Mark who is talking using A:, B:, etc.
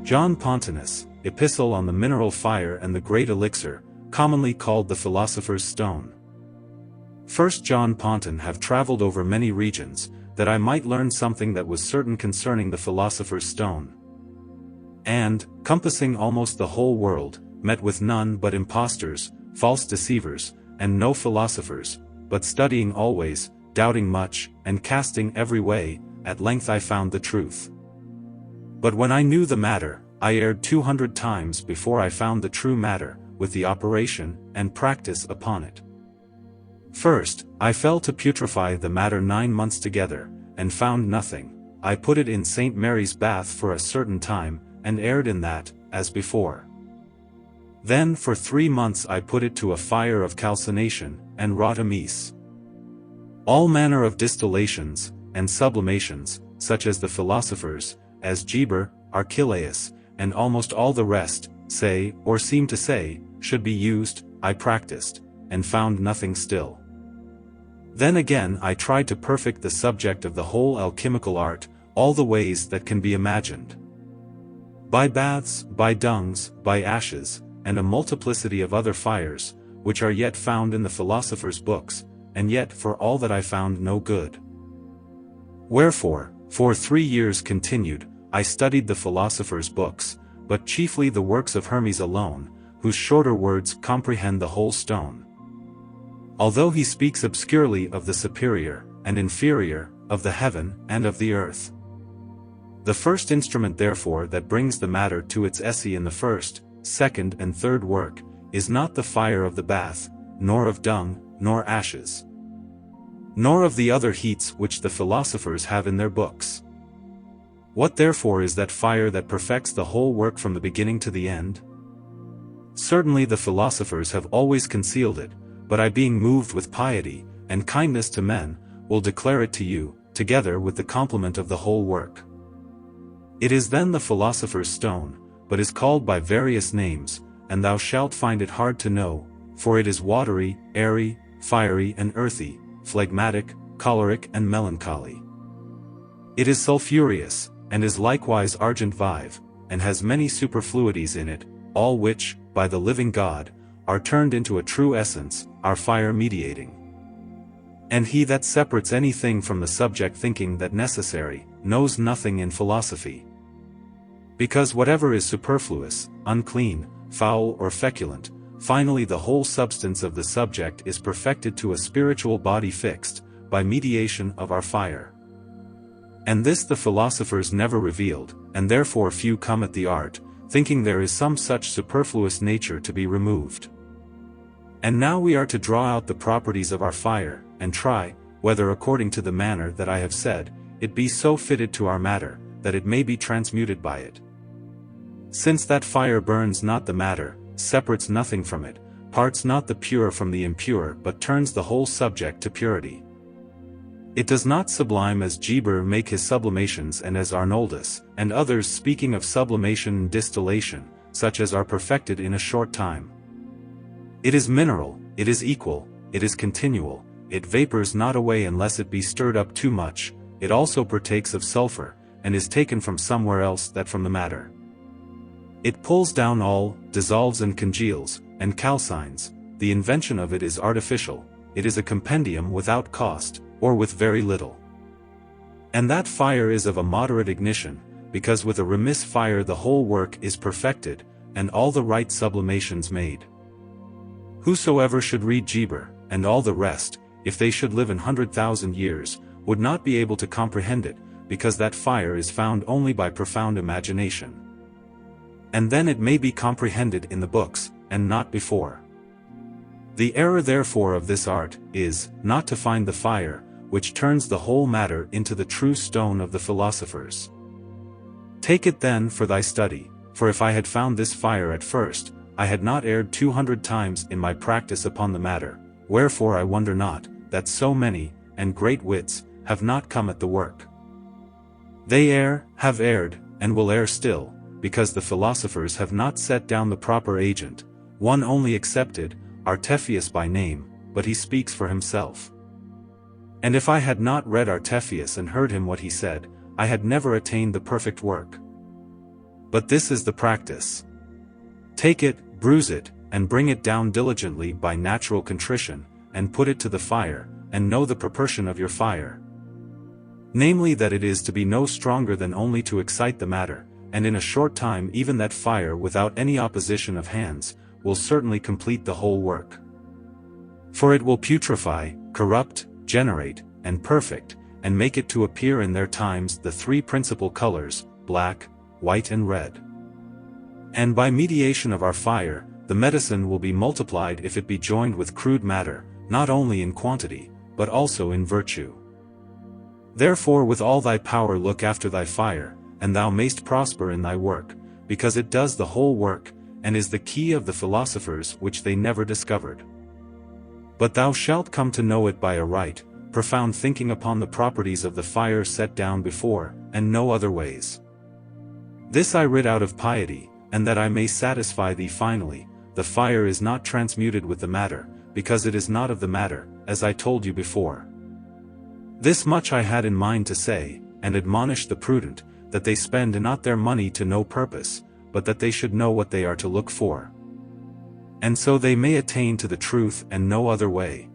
A: John Pontanus, Epistle on the Mineral Fire and the Great Elixir, commonly called the Philosopher's Stone. 1 John Pontanus have traveled over many regions, that I might learn something that was certain concerning the Philosopher's Stone. And, compassing almost the whole world, met with none but impostors, false deceivers, and no philosophers, but studying always, doubting much, and casting every way, at length I found the truth. But when I knew the matter, I erred 200 times before I found the true matter, with the operation and practice upon it. First, I fell to putrefy the matter 9 months together, and found nothing. I put it in St. Mary's bath for a certain time, and erred in that, as before. Then for 3 months I put it to a fire of calcination, and wrought amiss. All manner of distillations, and sublimations, such as the philosophers, as Geber, Archelaus, and almost all the rest, say, or seem to say, should be used, I practiced, and found nothing still. Then again I tried to perfect the subject of the whole alchemical art, all the ways that can be imagined. By baths, by dungs, by ashes, and a multiplicity of other fires, which are yet found in the philosophers' books, and yet for all that I found no good. Wherefore, for 3 years continued, I studied the philosophers' books, but chiefly the works of Hermes alone, whose shorter words comprehend the whole stone. Although he speaks obscurely of the superior, and inferior, of the heaven, and of the earth. The first instrument therefore that brings the matter to its esse in the first, second and third work, is not the fire of the bath, nor of dung, nor ashes, nor of the other heats which the philosophers have in their books. What therefore is that fire that perfects the whole work from the beginning to the end? Certainly the philosophers have always concealed it, but I, being moved with piety, and kindness to men, will declare it to you, together with the complement of the whole work. It is then the philosopher's stone, but is called by various names, and thou shalt find it hard to know, for it is watery, airy, fiery and earthy, phlegmatic, choleric and melancholy. It is sulphureous, and is likewise argent vive, and has many superfluities in it, all which, by the living God, are turned into a true essence, our fire mediating. And he that separates anything from the subject thinking that necessary, knows nothing in philosophy. Because whatever is superfluous, unclean, foul or feculent, finally the whole substance of the subject is perfected to a spiritual body fixed, by mediation of our fire. And this the philosophers never revealed, and therefore few come at the art, thinking there is some such superfluous nature to be removed. And now we are to draw out the properties of our fire, and try, whether according to the manner that I have said, it be so fitted to our matter, that it may be transmuted by it. Since that fire burns not the matter, separates nothing from it, parts not the pure from the impure but turns the whole subject to purity. It does not sublime as Geber make his sublimations and as Arnoldus, and others speaking of sublimation and distillation, such as are perfected in a short time. It is mineral, it is equal, it is continual, it vapors not away unless it be stirred up too much, it also partakes of sulfur, and is taken from somewhere else that from the matter. It pulls down all, dissolves and congeals, and calcines, the invention of it is artificial, it is a compendium without cost, or with very little. And that fire is of a moderate ignition, because with a remiss fire the whole work is perfected, and all the right sublimations made. Whosoever should read Geber, and all the rest, if they should live 100,000 years, would not be able to comprehend it, because that fire is found only by profound imagination. And then it may be comprehended in the books, and not before. The error therefore of this art, is, not to find the fire, which turns the whole matter into the true stone of the philosophers. Take it then for thy study, for if I had found this fire at first, I had not erred 200 times in my practice upon the matter, wherefore I wonder not, that so many, and great wits, have not come at the work. They err, have erred, and will err still, because the philosophers have not set down the proper agent, one only excepted, Artephius by name, but he speaks for himself. And if I had not read Artephius and heard him what he said, I had never attained the perfect work. But this is the practice. Take it, bruise it, and bring it down diligently by natural contrition, and put it to the fire, and know the proportion of your fire. Namely that it is to be no stronger than only to excite the matter, and in a short time even that fire without any opposition of hands, will certainly complete the whole work. For it will putrefy, corrupt, generate, and perfect, and make it to appear in their times the three principal colors, black, white and red. And by mediation of our fire, the medicine will be multiplied if it be joined with crude matter, not only in quantity, but also in virtue. Therefore with all thy power look after thy fire, and thou mayst prosper in thy work, because it does the whole work, and is the key of the philosophers which they never discovered. But thou shalt come to know it by a right, profound thinking upon the properties of the fire set down before, and no other ways. This I writ out of piety, and that I may satisfy thee finally, the fire is not transmuted with the matter, because it is not of the matter, as I told you before. This much I had in mind to say, and admonish the prudent, that they spend not their money to no purpose, but that they should know what they are to look for. And so they may attain to the truth and no other way.